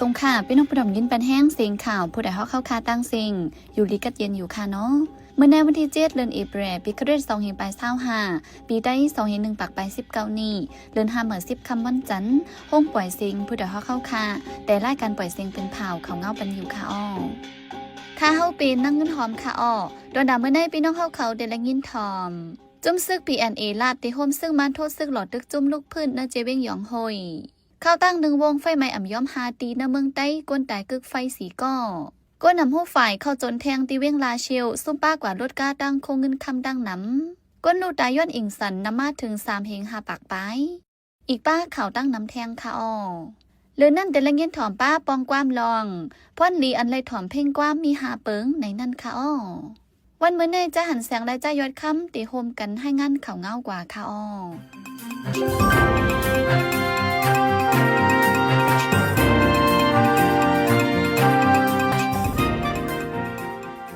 สงค่ะพี่น้องผู้ดมยินเป็นแห้งเสียงข่าวผู้ใดฮอกเข้าคาตั้งเสียงอยู่ดีกัดเย็นอยู่ค่ะเนาะเมื่อในวันที่7 เดือนเอพฤลปีคริสต์2525ปีได้2/1ปักไป19นี้เดือน5 10 คำวันจันทร์ห้องปล่อยเสียงผู้ใดฮอกเข้าคาแต่รายการปล่อยเสียงเป็นเผาเขาเงาปันอยู่ค่ะอ้อค่าเฮาปีนั่งเงินหอมค่ะอ้อโดนด่าเมื่อในพี่น้องเขาเดลงินทอมจุ่มซึก PNA ลาดติโฮมซึ่งมาโทษซึกหลอดตึกจุ่มลูกพื้นนาเจเวงหยองหอยเข้าตั้งหนึ่งวงไฟไหม้อ่ำย้อม5 ตีณเมืองใต้กวนแต่กึกไฟสีก้อก้นนำหูฝ่ายเข้าจนแทงตีเว้งลาเชียวซุ่มป้ากว่ารถก้าตั้งคงเงินคำดังน้ำก้นลูกตายย้อนอิงสันนำมาถึง3 เฮง5 ปากไปอีกป้าเข่าตั้งน้ำแทงค่ะอ้อหรือนั่นแต่ละเงี้ยถ่อมป้าปองความลองพ่อนลีอันไรถ่อมเพ่งความมี5 เปิงในนั่นค่ะอ้อวันเมื่อในจะหันแสงและจะยอดค่ำตีโฮมกันให้งั้นเข่าเงากว่าค่ะอ้อ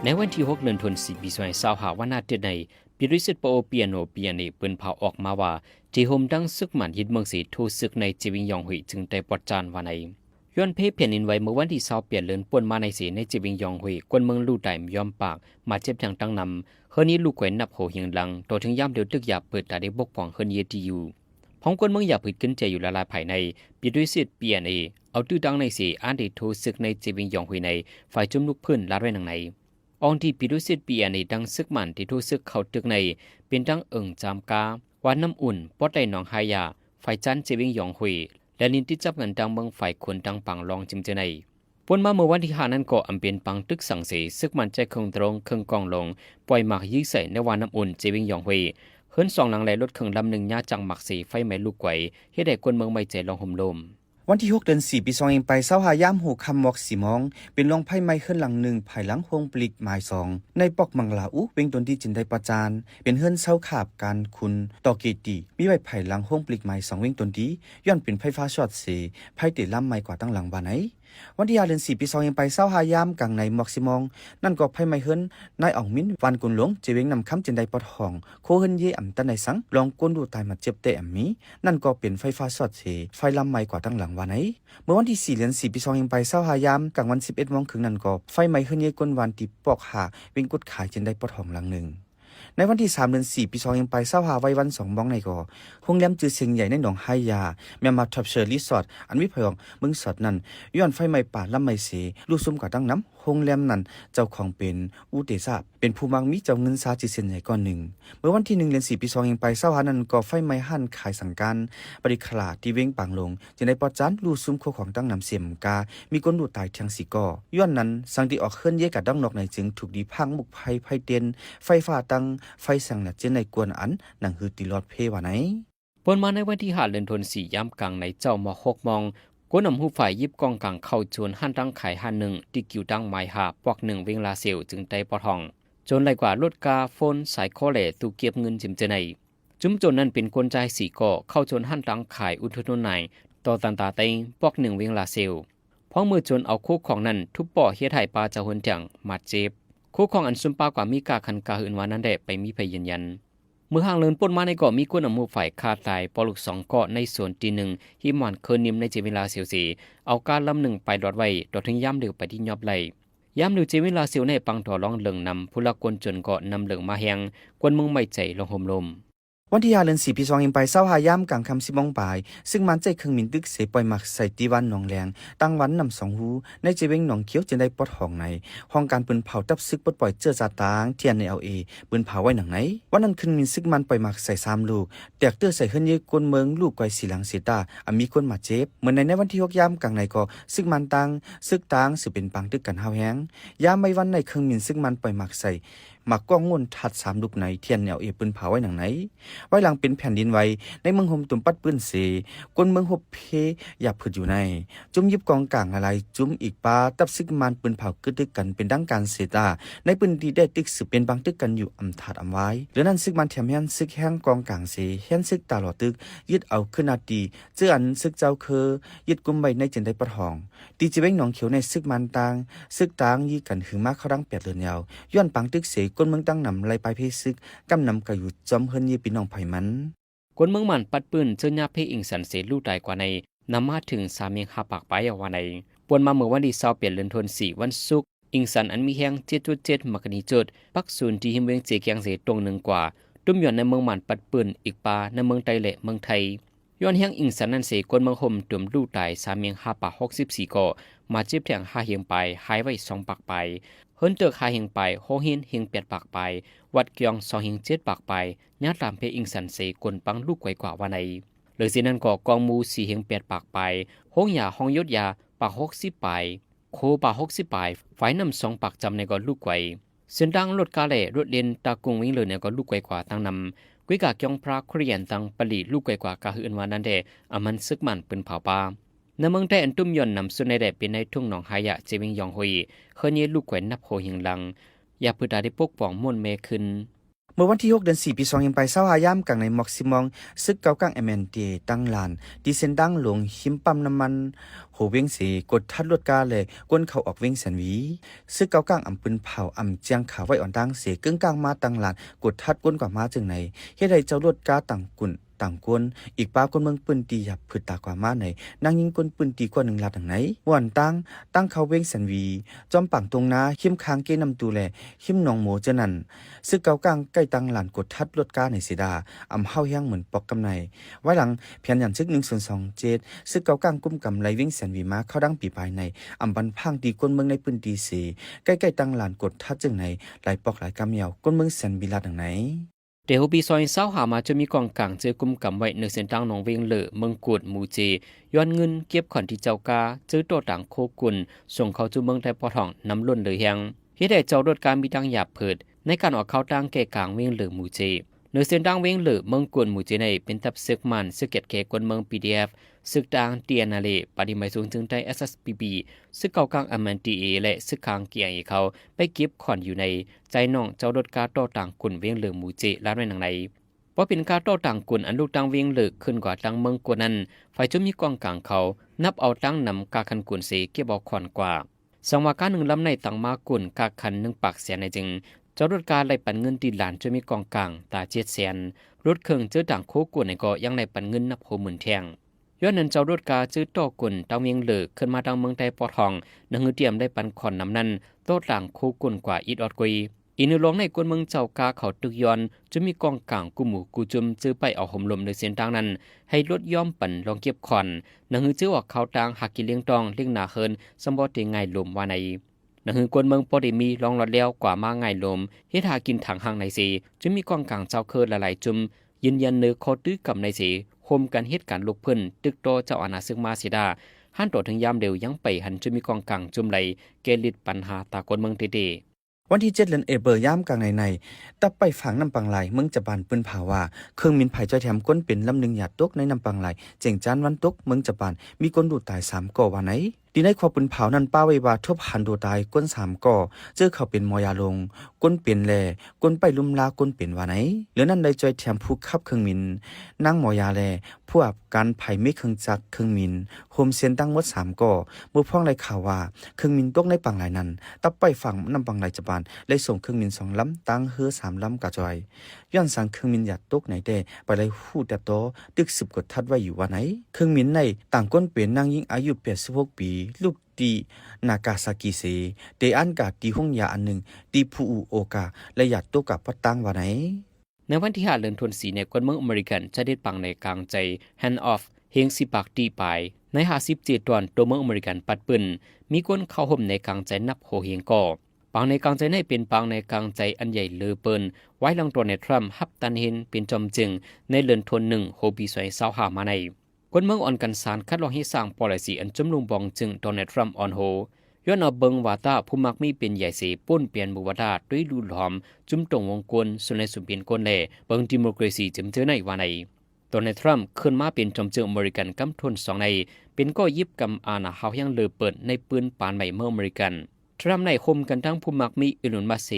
ในวันที่6 เดือนธันวาคมปี2025วันอาทิตย์ในปิริสิตโปเปียโนเปียเนเปิ้นเผาออกมาว่าที่โฮมดังซึกหมันยิดเมืองสีทูซึกในจีวิงยองหุยจึงได้ปลดจานว่าในย้อนเพเพียนอินไว้เมื่อวันที่20เปลี่ยนเลือนป่วนมาในสีในจีวิงยองหุยกวนเมืองลู่ไต่ยอมปากมาเจ็บทางตั้งนำเฮนี้ลูกแขวนนับโหเฮียงหลังโตถึงย่ำเดือดตึกหยาบเปิดตาได้บกป้องเฮนี้ที่อยู่พ้องกวนเมืองอย่าผิดขึ้นใจอยู่ละลายภายในปิริสิตเปียเนเอาตื้อดังในสีอ่านได้ทูซึกในจีวิงยองหุยในฝ่ายจุ่มลูกพื้นลาดไว้หนังในองที่ปิรุสิตปีอันในดังซึกมันที่ทูซึกเขาตึกในเป็นดังจามกาวานน้ำอุ่นปอดได้หนองหายาไฟจันเจวิงยองหุยและนินที่จับเงินดังเมืองไฟคนดังปังลองจิมเจในปนมาเมื่อวันที่5นั้นก็อำเป็นปังตึกสังเสซึกมันใจคงตรงเครื่องกองลงปล่อยหมากยื้อใส่ในวานน้ำอุ่นเจวิงยองหุยเฮิรน2 หลังไหลรถเครื่องลำหนึ่งย่าจังหมักสีไฟไหม้ลูกไกวเฮ็ดให้คนเมืองไม่ใจลองห่มลมวันที่6 เดือน 4 ปี2525ไป25ยามหูคำมอกสีมองเป็นลองไพ่ไม้ขึ้นหลังหนึ่งภายหลังโฮงปลิกหมาย2ในปอกมังลาอุเวงตนที่จินได้ประจานเป็นเฮือนเศร้าขาบการคุณต่อเกตีมีไว้ภายหลังโฮงปลิกหมาย2เวงตนที่ย้อนเป็นไฟฟ้าช็อตเสไพ่ติดลำไม้กว่าตั้งหลังบานไหนวันที่5 เดือน 4 ปี25ไป25ยามกลางในหมอกสีมองนั่นก็ไพ่ไม้เฮือนนายอ่องมิ้นวันกุนหลวงเจเวงนำคำจินได้ปอดห้องโคเฮือนเยอ่ำตันในสังลองก้นดูตายมาเจ็บเตะอ่ำมีนั่นก็เป็นไฟฟ้าช็อตเสไฟลำไม้กว่าตั้งหลังบานไหนเมื่อวันที่4 เดือน 4 ปี25ไป25ยามกลางวัน11 โมงครึ่งนั้นก็ไฟไหม้ขึ้นเยก้นวันที่ปอกหาวิ่งกดขายจนได้ปอดห้องหลังหนึ่งในวันที่3 เดือน 4 ปี25ไป25ไว้วัน2 บ้องในก็โรงแรมจือเสียงใหญ่ในหนองไฮยาแม่มาท็อปเชอร์รีสอร์ทอันวิพยองเมืองสอดนั้นย้อนไฟไหม้ป่าลำไม้เสลูกซุ่มกว่าตั้งน้ำโรงแรมนั้นเจ้าของเป็นอูเตซาเป็นผู้มักมีเจ้าเงินซาจือเสียงใหญ่ก้อนหนึ่งเมื่อวันที่1 เดือน 4 ปี25ไป25นั้นก็ไฟไหม้หั่นขายสังการบริขลาดที่เว้งปังลงจึงได้ปอดจานลูกซุ่มโคของตั้งน้ำเสียมกามีคนดูตายทั้ง4ก่อย้อนนั้นสังที่ออกเคลื่อนเยกับดังนอกในจึงถูกดีพังมุกไฟเตียนไฟฟ้าตั้งไฟสังหนักเจนในกวนอันหนังหือติลอดเพว่าไหนปนมาในวันที่5 เดือนธันวาคมยามกลางในเจ้าหมอ6 มองกวนนำหูฝ่ายยิบกองกลางเข้าจนหั่นดังขายหั่นหนึ่งที่กิ่วดังไม้หาปอก1 เวงลาเซลจึงได้ปอทองจนไหลกว่ารถกาโฟนสายคอแหล่ตูเก็บเงินจิมเจในจุ้มจนนั้นเป็นคนใจ4 ก่อเข้าจนหั่นดังขายอุทุนนายต่อตันตาเตงปอก1 เวงลาเซลพอมือจนเอาคู่ของนั้นทุบป่อเฮ็ดให้ปลาจะหนจังมาเจ็บคู่ของอันซุมปากว่ามีกาคันกาหืนวานั้นแดไปมีพยันยันเมื่อห่างเลินปนมาในเกาะมีกวนอมูฝ่ายคาตายปอลูก2 เกาะในส่วนที่1ที่หมอนเคินนิมในเจเวลาเสียวสีเอาการลำหนึ่งไปดอดไว้ดอดถึงย่ำเดือไปที่ยอบไหลย่ำเดือเจเวลาเสียวในปังถอร้องเหลิงนำผู้ละกวนจนเกาะนำเหลิงมาแหงกวนมึงไม่ใจลงห่มลมวันที่5 เดือน 4 ปี25ไป25ยามกลางค่ำ10 โมงบ่ายซึ่งมันใจเครื่องมินตึกเสปล่อยหมักใส่ตีวันหนองแรงตั้งวันนำ2 หูในเจเวงหนองเขียวจึงได้ปลดห้องในห้องการปืนเผาตับซึกปลดปล่อยเจอซาตางเทียนใน LA ปืนเผาไว้หนังไหนวันนั้นเครื่องมินซึกมันปล่อยหมักใส่3 ลูกแตกเตื้อใส่เฮือนเยกวนเมืองลูกไกวสีหลังเสตามีคนมาเจ็บเหมือนในวันที่6ยามกลางในก็ซึกมันตังซึกตางสือเป็นปังตึกกันหาวแฮงยามไม่วันในเครื่องมินซึกมันปล่อยหมักใส่หมักก้องงวนถัด3 ลูกในเทียนแนวปืนเผาไว้หนังไหนไว้หลังเป็นแผ่นดินไว้ในเมืองห่มตุ่มปัดปืนเสกวนเมืองหบเพหยับผึดอยู่ในจุ่มยิบกองกลางอะไรจุ่มอีกปาตับซึกมันปืนเผากึดตึกกันเป็นดังการเสตาในปืนดีได้ตึกสืบเป็นบางตึกกันอยู่อำถาดอำไว้หรือนั้นซึกมันแถมแฮนซึกแห้งกองกลางเสแฮนซึกตาหลอดตึกยึดเอาขึ้นนาดีเจื้ออันซึกเจ้าคือยึดกุมใบในจินได้ปะทองตีจิเวงหนองเขียวในซึกมันตางซึกตางยี่กันหึงมากเขาดัง8 เดือนยาวย้อนปังตึกเสกวนเมืองตั้งนำไล่ไปเพซึกกำนำกะอยู่จอมเฮินยี่ปีน้องไผ่มันกวนเมืองมันปัดปืนเจอญาเพอิงสันเสลูตายกว่าในนำมาถึง3 เมง5 ปากไปว่าใน ปวนมาเมื่อวันที่28เดือนธันวาคมวันศุกร์อิงสันอันมีแห้ง 7.7 มักนีจุดปักศูนย์ที่หิมเวงเจเกียงเสตรงหนึ่งกว่าตุ้มหย่อนในเมืองหมันปัดปืนอีกปาในเมืองไทยและเมืองไทยย้อนแห้งอิงสันนั้นเสกวนเมืองห่มตุ่มลู่ตาย3เมียง5ปาก64ก่อมาเจ็บแทง5เฮียงไปหายไว้2ปากไปเฮิรนเติก5เฮียงไปโฮหินเฮียง8ปากไปวัดเกียง2เฮียง7ปากไปญาติตามเพอิงสันเสกวนปังลูกไกวกว่าวันในหรือสินั้นก็กองมู4เฮียง8ปากไปห้องยาห้องยศยาปาก60ไปโคปาก60ไปฝ่ายนำ2ปากจำในก็ลูกไกวเส้นดังรถกาเล่รถเลนตากุงวิ่งเลยเนี่ยก็ลูกไกวกว่าตั้งนำกุยกากยองพระครียันตังปลีลูกไกวกว่ากาหือนวานันเดอมันซึกมันปืนเผาปาในเมืองไทยอันตุ้มย่อนนำสุดในแดดเป็นในทุ่งหนองหายะเจวิงยองฮุยเคยนี้ลูกไกวนับโหหิงลังอย่าพืดาได้ปกป้องม่วนเมขึ้นเมื่อวันที่6เดือน4ปี2ยังไปเศร้าหายามกลางในม็อกซิมองซึกเกากลาง MNT ตั้งลานดิเซนดังหลวงหิมปั๊มน้ำมันโหเวียงสีกดทัดรถกาเลยก้นเขาออกเวียงแสนวีซึกเกากลางอำปืนเผาอำเจียงขาไว้อ่อนดังเสกึ่งกลางมาตั้งลานกดทัดก้นกว่ามาจึงไหนเฮ็ดให้เจ้ารถกาต่างกุ่นต่างกวนอีกป้าคนเมืองปืนตีหยับผืดตากว่ามาไหนนางยิงคนปืนตีกว่า1 ลัดทางไหนวันตั้งเขาเว้งแสนวีจอมปังตรงนาเข้มค้างเกนำตูแลเข้มหนองหมูเจนันซึกเกากลางใกล้ตั้งหลานกดทัดรถกาในเสดาอำเฮาแห้งเหมือนปอกกำไนไว้หลังเพียนยันซึก102ซึกเกากลางกุ้มกำไรเว้งแสนวีมาเข้าดังปีภายในอำบันพังตีก้นเมืองในปืนตีเสใกล้ตั้งหลานกดทัดจึงไหนหลายปอกหลายกำเหยาก้นเมืองแสนวีลาทางไหนเดี๋ยวปีซอยเศร้าหามาจะมีกองกลางเจอกุมกำไว้ในเส้นทางหนองเวงเหลือเมืองกูดมูเจย้อนเงินเก็บขอนที่เจ้ากาเจอตัวต่างโคกุนส่งเขาจูเมืองไทยปอทองน้ำล้นเหลือแหงเฮ็ดให้เจ้ารถการมีดังหยาบเผิดในการออกเข้าตั้งแก่กลางเวงเหลือมูเจในเส้นทางเวงเหลือเมืองกูดมูเจในเป็นทับซึกมันซึกเก็ตแก่กวนเมือง PDF ซึกดังเตียนาเลปฏิมาสูงถึงได้ SSPB ซึกเก่ากลางอมันตีเอและซึกคางเกียงเขาไปเก็บขอนอยู่ในใจน้องเจ้ารถกาโต้ต่างกุนเวงเหลือมูเจลาดไว้หนังในเพราะเป็นการโต้ต่างกุนอันลูกต่างเวียงเลิกขึ้นกว่าต่างเมืองกว่านั้นฝ่ายจะมีกองกลางเขานับเอาตั้งนำกาคันกุนเสเก็บเอาขอนกว่าสังวาการหนึ่งลำในต่างมากุนกาคัน1 ปากแสนในจึงเจ้ารถการไล่ปันเงินตีหลานจะมีกองกลางตา7 แสนรถเครื่องเจอต่างโคกุนในก็ยังไล่ปันเงินนับ60,000แทงย้อนนั้นเจ้ารถกาจื้อโต้กุนต่างเวียงเลิกขึ้นมาต่างเมืองไทยปอทองนังเตรียมได้ปันขอนนำนั้นโต้ต่างโคกุนกว่าอีดอดกุยอินลงในกวนเมืองเจ้ากาเขาตึกยอนจะมีกองกลางกุหมู่กุจุมจื้อไปเอาห่มลมในเส้นทางนั้นให้รถย่อมปั่นลองเก็บขอนนังฮือจื้อออกเขาตางหักกิเลี้ยงตองเลี้ยงหนาเฮินสมบูรณ์ง่ายลมว่าในนังฮือกวนเมืองปอดีมีลองหลอดเลี้ยวกว่ามาง่ายลมเฮ็ดหากินถังหางในสีจะมีกองกลางเจ้าเคินหลายๆจุมยืนยันเนื้อคอตื้อกับในสีโฮมกันเหตุการณ์ลุกพื้นตึกโตเจ้าอาณาซึกมาสิดาหันโตถึงยามเดียวยังไปหันจะมีกองกลางจุมไหลเกลิดปัญหาตากวนเมืองเตวันที่7เดือนเอเบอร์ย่ามกลางในตับไปฝังน้ำปังไหลเมืองจะบานปืนเผาว่าเครื่องมินไผ่จ้อยแถมก้นเป็นลำหนึ่งหยาดตกในน้ำปังไหลเจ๋งจานวันตกเมืองจะบานมีคนดูตาย3 ก่อวันไหนดีในความปืนเผานั้นป้าไว้ว่าทบหันดูตายก้น3 ก่อเจอเขาเป็นมอยาลงก้นเป็นแลก้นไปลุมลาก้นเป็นวันไหนเหลือนั้นได้จ้อยแถมผู้ขับเครื่องมินนั่งมอยาแลผู้อับการไผ่ไม่เครื่องจักรเครื่องมินโฮมเซียนตั้งหมด3 ก่อเมื่อพ้องไรข่าวว่าเครื่องมินตกในปังไหลนั้นตับไปฝั่งน้ำปังไหลจะบานเลยส่งเครื่องมิน2 ลำตั้งเฮือ3 ลำกะจอยย้อนสั่งเครื่องมินหยาดตกไหนแต่ไปเลยหูแต่โตตึก10 กดทัดไว้อยู่วันไหนเครื่องมินในต่างก้นเป็นนางยิงอายุ86 ปีลูกตีนากาซากิเซเตอันกาตีห้องยาอันหนึ่งตีพูอุโอกาและหยาดตกกับปัตตังวันไหนในวันที่5เดือนธันวาคมในกวนเมืองอเมริกันจะได้ปังในกลางใจ hand off เฮงสิปากตีไปใน57 ตอนตัวเมืองอเมริกันปัดปืนมีคนเข้าห่มในกลางใจนับโหเฮงก่อปังในกลางใจในเป็นปังในกลางใจอันใหญ่เลอเปินไว้ลังตัวในทรัมป์ฮับตันเฮนเป็นจอมจึงในเดือนธันวาคมโฮบีสวยเศร้าหามาในกวนเมืองอ่อนกันสารคัดลองให้สร้าง policy อันจุ่มลงบองจึงโดนัลด์ทรัมป์ออนโฮย้อนเอาเบิงว่าตาผู้มักมีเป็นใหญ่เสป้นเปลี่ยนบุวดาด้วยดูหลอมจุ่มตรงวงกลสุนัยสุเปลี่ยนกลแลเบิงดิโมคราซีจึงเจอในว่าในโดนัลด์ทรัมป์ขึ้นมาเป็นจอมเจืออเมริกันกำทน2ในเป็นก็ยิบกำอาณาเฮายังเลอเปิดในปืนปานใหม่เมืองอเมริกันทรัมป์ในคมกันทั้งผู้มักมีอุลุนมาเส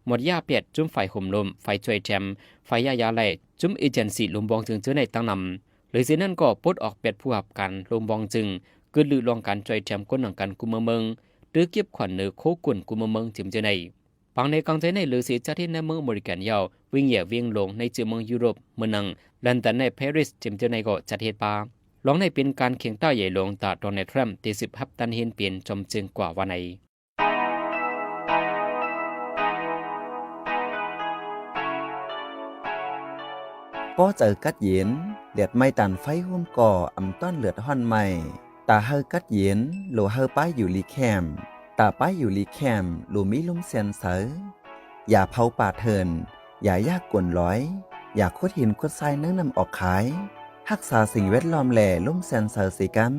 หมดยาเปียดจุ่มฝ่ายห่มลมฝ่ายช่วยแจมฝ่ายยาแหล่จุ่มเอเจนซี่ลมบองจึงเจอในตั้งนำหรือเช่นนั้นก็ปลดออกเป็ดผู้หับกันลมบองจึงเกิดลือลองการจ่อยแถมก้นหนังกันกุมเมืองหรือเก็บขวัญเนื้อโคกุนกุมเมืองจิมเจในปังในกลางใจในหรือเสียจัดที่ในเมืองอเมริกันยาววิ่งเหยียบวิ่งลงในจือเมืองยุโรปเมืองนังลันตันในปารีสจิมเจในก็จัดเหตุปา ลองในเป็นการเคียงต้าใหญ่ลงตาโดนัลด์ทรัมป์ที่10 ฮับตันเห็นเปลี่ยนจอมจึงกว่าวันไหนป้อเจอกัดเย็นเลือดไม่ตันไฟห่วมก่ออำต้อนเลือดห่อนใหม่ตาเฮอกัดเย็นโลเฮอป้ายอยู่ลีแคมตาป้ายอยู่ลีแคมโลมีลุ่มเซนเสออย่าเผาป่าเทินอย่ายากกวนร้อยอย่าโคดหินโคดทรายเนื้อนำออกขายรักษาสิ่งแวดล้อมแหล่ลุ่มเซนเสอสิกัน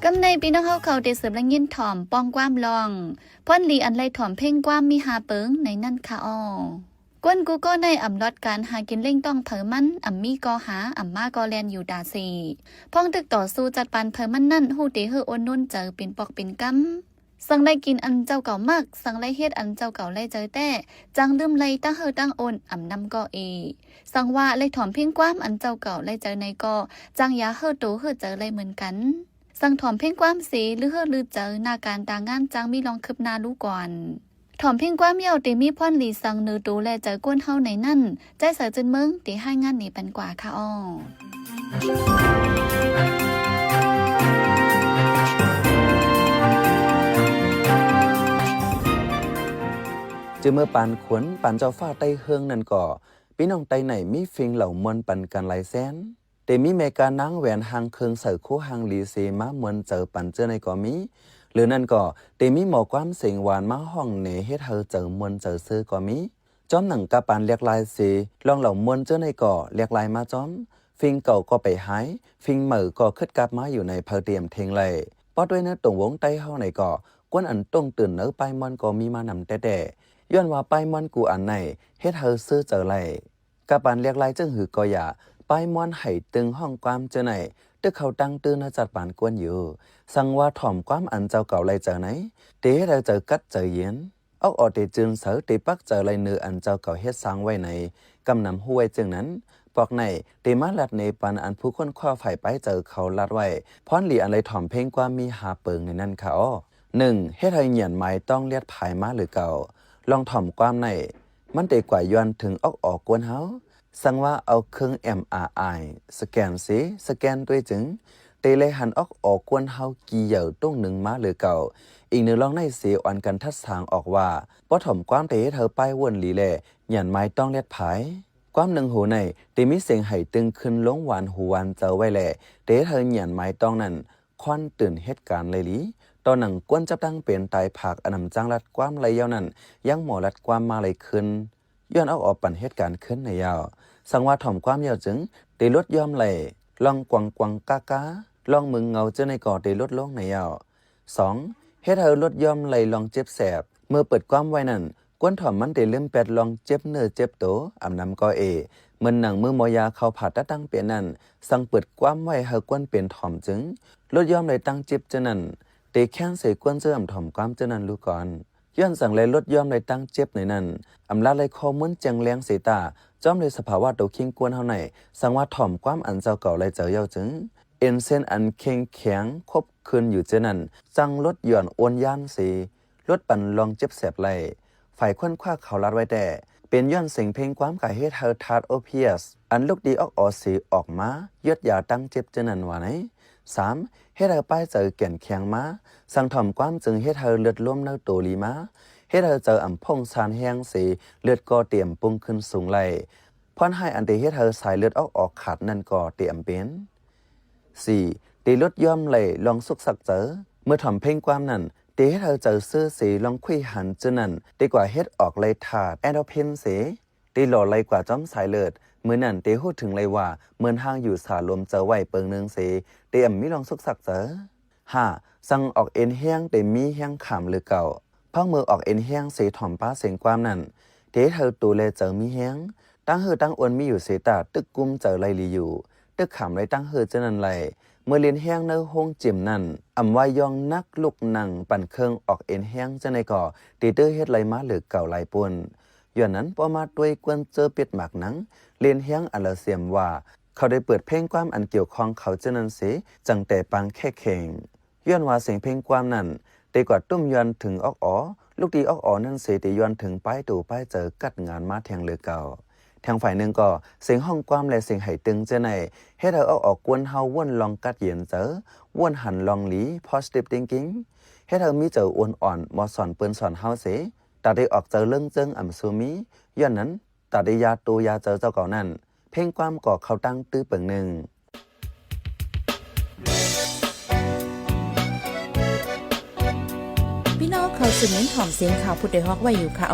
กำในปีน้องเขาเดสืบและยินถ่อมป้องความลองพ่อนลีอันไรถ่อมเพ่งความมีหาเปิงในนั่นค่ะอ้อกวนกูก็ในอ่ำลอดการหากินเล่งต้องเผอมันอ่ำมีก็หาอ่ำมาก็แลนอยู่ดาซีพ้องตึกต่อสู้จัดปันเผอมันนั่นหูเตเฮอโอนนุ่นเจอเป็นปอกเป็นกำสังได้กินอันเจ้าเก่ามากสังได้เฮ็ดอันเจ้าเก่าไล่เจอแต่จังลืมไล่ตั้งเฮอตั้งโอนอ่ำนำก็สังว่าไล่ถ่อมเพ่งความอันเจ้าเก่าไล่เจอในก็จังยาเฮอโตเฮอเจอไล่เหมือนกันสั่งถ่อมเพ่งความเสหรือเฮอลือเจอหน้าการต่างงานจังมีลองคืบหน้ารู้ก่อนถ่อมเพ่งความเยาวเตมีพ่อนหลีสังเนือตูและเจอก้นเฮาในนั่นใจเสือจนเมืองเตให้งานนี้ปันกว่าค่ะอ้อจะเมื่อปานขวนปานเจ้าฟ้าไต้เฮืองนั่นก่อพี่น้องไต้ไหนมีฟิงเหล่ามวลปันกันหลายแสนแต่มีเมกานางแหวนหางเคืองเสือคู่หางลีเซมามวลเจอปันเจอในก่อมีหรือนั่นก็เตมีหมอความเสียงหวานมาห้องเนเฮ็ดเธอเจอมวลเจอซื้อก็มีจอมหนังกะปานเรียกลายสีลองเหล่ามวลเจอในก่อเรียกลายมาจอมฟิงเก่าก็ไปหายฟิงเหม่อก็ขึ้นกลับมาอยู่ในเพอเตรียมเทงเลยปอด้วยเนื้อตรงวงไต้เฮาในก่อกวนอันต้องตื่นเนื้อไปมอนก็มีมานำแต่ย้อนว่าไปมอนกูอันไหนเฮ็ดเธอซื้อเจอไรกะปานเรียกลายจึงหือก็อย่าไปมอนให้ตึงห้องความเจอไหนตึกเขาตั้งตื่นจัดปานกวนอยู่สั่งว่าถ่อมความอันเจ้าเก่าไรเจอไหนเตะเราเจอกัดเจอเย็นออกเตจึงเสือเตปักเจอไรเนื้ออันเจ้าเก่าเฮ็ดสร้างไว้ในกำนำห้วยจึงนั้นปอกในเตมาลัดในปันอันผู้คนคว้าฝ่ายไปเจอเขาลัดไว้พรหลีอันไรถ่อมเพ่งความมีหาเปิงในนั้นค่ะอ้อ1เฮ็ดให้เหยียนไม้ต้องเลียดผายมาหรือเก่าลองถ่อมความในมันเตกว่าย้อนถึงออกกวนเฮาสั่งว่าเอาเครื่อง MRI สแกนสิสแกนด้วยจึงเตเลยหันออกกวนเฮากี่เหย่าต้งหนึ่งมาหรือเก่าอีกหนึ่งลองในเสียอ่อนกันทัดสางออกว่าป้อถ่อมความเตเธอป้ายวนหลีแลหยันไม้ต้องเลียดผายความหนึ่งหูในเตมีเสียงไห้ตึงขึ้นลงหวานหูวันเจอไว้แลเตเธอหยันไม้ต้องนั้นควันตื่นเหตุการณ์เลยลีตอนหนังกวนจับตั้งเป็นตายผักอนำจังรัดความไรยาวนั้นยังหมอรัดความมาเลยขึ้นย้อนออกปั่นเหตุการณ์ขึ้นในยาวสังว่าถ่อมความยาวจึงเตลดยอมไหลลองกวังกากาลองมึงเงาเจอในก่อเตลดลงในยาว2เฮ็ดเธอลดยอมไหลลองเจ็บแสบเมื่อเปิดความไว้นั่นกวนถ่อมมันเตลืมแปดลองเจ็บเนื้อเจ็บโตอำนำก็เหมือนหนังมือมอยาเข้าผ่าตั้งเปลี่ยนนั่นสั่งเปิดความไว้เฮากวนเป็นถ่อมจึงลดยอมไหลตั้งเจ็บเจนั่นเตแข้งใส่กวนเจอถ่อมความเจนั่นรู้ก่อนย้อนสั่งเลยลดยอมไหลตั้งเจ็บในนั้นอำลาเลยคอมุนแจงแรงเสตาจอมเลยสภาวะโตคิงกวนเฮาในสังว่าถ่อมความอันเจ้าเก่าเลยเจอเย้าจึงเอ็นเส้นอันเข่งแข็งคบคืนอยู่เจนั้นจังลดหย่อนโอนย่านสีลดปันลองเจ็บแสบไหลฝ่ายควนคว้าเขาลัดไว้แต่เป็นย้อนเสียงเพลงความกายเฮ็ดเฮาทาร์ดโอเพียสอันลูกดีออกสีออกมายดยาตั้งเจ็บเจนั้นว่าไหน3เฮ็ดเฮาป้ายเจอแก่นแข็งมาสั่งถ่อมความจึงเฮ็ดเฮาเลือดล้มในโตลีมาเฮ็ดเฮาเจออำพงสารแห้งสีเลือดก็เตรียมปุ่งขึ้นสูงไหลพรให้อันเตเฮ็ดเฮาสายเลือดออกขาดนั่นก็เตรียมเป็น4ตีลดย่อมไหลลองสุกสักเจอเมื่อถ่อมเพ่งความนั้นเตเฮ็ดเฮาเจอซื้อสีลองคุยหันจึนั่นดีกว่าเฮ็ดออกไหลถาดแอนโดเพนสีตีหล่อไหลกว่าจ้อมสายเลือดมื้อนั้นเตฮู้ถึงเลยว่าเหมือนห่างอยู่สาลมเจอไว้เปิงนึงสีเตมีลองสุกสักเจอ5สั่งออกเอ็นแห้งเตมีแห้งขามหรือเก่าพังมือออกเอ็นแห้งสีถ่อมป้าเสียงความนั้นเตเธอตูเลเจอมีแห้งตั้งเฮอตั้งอ้วนมีอยู่เสตาตึกกุมเจอไรลีอยู่ตึกขำไรตั้งเฮอเจนันไรเมื่อเลียนแห้งเนื้อห้องจิ่มนั่นอำว่ายองนักลุกหนังปั่นเครื่องออกเอ็นแห้งจะในก่อตีเตอร์เฮ็ดไรมาหรือเก่าไรปนย้อนนั้นพอมาด้วยกวนเจอเปียดหมากหนังเลียนแห้งอันละเสียมว่าเขาได้เปิดเพลงความอันเกี่ยวข้องเขาเจนันเสจังแต่ปังแค่เข่งย้อนว่าเสียงเพลงความนั้นได้กว่าตุ้มย้อนถึงออก ลูกดีออกนั่นเสติยวนถึงป้ายตู่ป้ายเจอกัดงานมาแทงเลือเก่าทางฝ่ายหนึ่งก็เสียงห้องความและเสียงไห้ตึงเจไหนให้เธอออกกวนเฮาว่นลองกัดเย็นเจอว่นหันลองหลี positive thinking ให้เธอมีเจออ้วนอ่อนมอสอนเปิ้นสอนเฮาเสตัดได้ออกเจอเรื่องเจิงอ่ำซูมีย้อนนั้นตัดได้ยาตัวยาเจอเจ้าเก่านั่นเพ่งความก่อเขาตั้งตื้อเปิงหนึ่งพี่น้องเขาสืบเน้นหอมเสียงข่าวผู้ใดฮอกไว้อยู่ค่ะ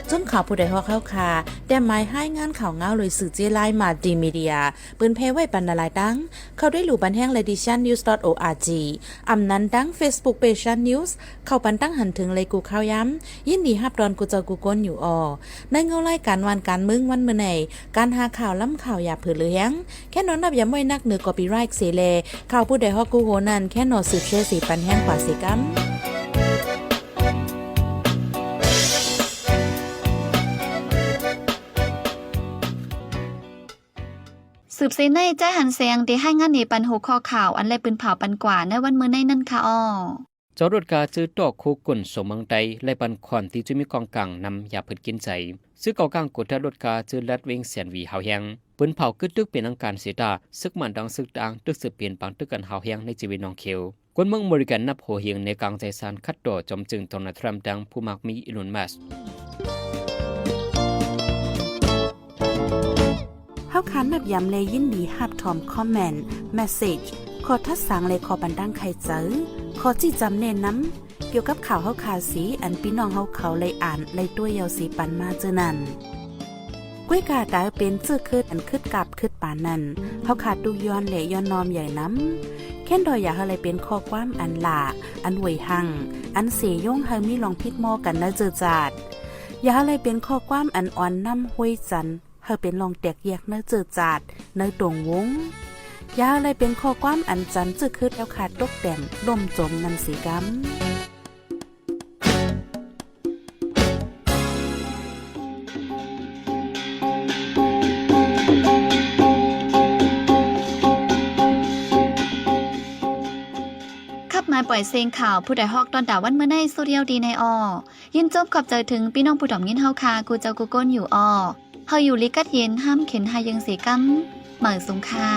จนข่าวผู้ใดฮอกเข้าค่ะแต่หมายให้งานข่าวเงาเลยสื่อเจไลน์มาดีมีเดียปืนเพไว้ปันนาลายดังเขาได้หลู่บันแห้ง leditionnews.org อำนั้นดัง Facebook page news เข้าปันตั้งหันถึงเลยกูข้าวย้ำยินดีฮับดอนกูเจอกูก้นอยู่ในเงาไล่การวันการมึงวันเมื่อไหนการหาข่าวล้ำข่าวอย่าเผือเลี้ยงแค่นอนนับย้ำไว้นักเหนือกอปีไรค์เสเลข่าวผู้ใดฮอกกูโหนั่นแค่นอสืบเชื่อสีปันแห้งกว่าสีกัมสืบเสในใจหันเสียงที่ให้งานในปันหัวข้อข่าวอันไรปืนเผาปันกว่าในวันมื้อในนั่นค่ะจอรถกาจื้อตอกคูกุ่นสมเมืองใดและปันคอนที่จะมีกองกลางนำยาเพิดกินใจซื้อกองกลางกดรถกาจื้อลัดเวงเสียนวีเฮาแฮงปืนเผากึดตึกเป็นอังการเสียตาซึกมันดังซึกดังตึกสืบเปลี่ยนปังตึกกันเฮาแฮงในชีวิตน้องเขียวกวนเมืองอเมริกันนับโหเฮียงในกลางใจสารคัดต่อจอมจึงตอนนัทรัมดังผู้มักมีอิลุนมัสเฮาคันแบบย้ำเลยยินดีฮับทอมคอมเมนต์เมสเสจขอทัดสังเลยขอบันดังใครเจอขอจี้จำเน้นน้ำเกี่ยวกับข่าวเฮาคาสีอันพี่น้องเฮาเขาเลยอ่านเลยตัวยาวสีปันมาเจอนั่นก้วยกาดาเป็นเจื้อคืดอันคืดกับคืดปานนั่นเฮาขาดดูย้อนเหลย้อนนอมใหญ่น้ำแค่นดอยอยากอะไรเป็นข้อความอันหลาอันหวยหังอันเสยย่งเฮามีลองพิดมอกันนะเจอจาดอยากอะไรเป็นข้อความอันอ่อนน้ำห้วยจันเฮาเป็นลองแตกแยกเนื้อเจอจาดเนื้อตรงวงยาอะไรเป็นข้อความอันจันจึกคืดแล้วขาดตกแต่มล่มจมนันสีกำมาปล่อยเสียงข่าวผู้ใดฮอกตอนดาวันเมื่อในโซเดียลดีในยินจบขอบใจถึงพี่น้องผู้ดอมยินเฮาคากูเจ้ากูก้นอยู่เฮาอยู่ลิกัดเย็นห้ามเข็นหายังเสียกำเหมือสุงค่า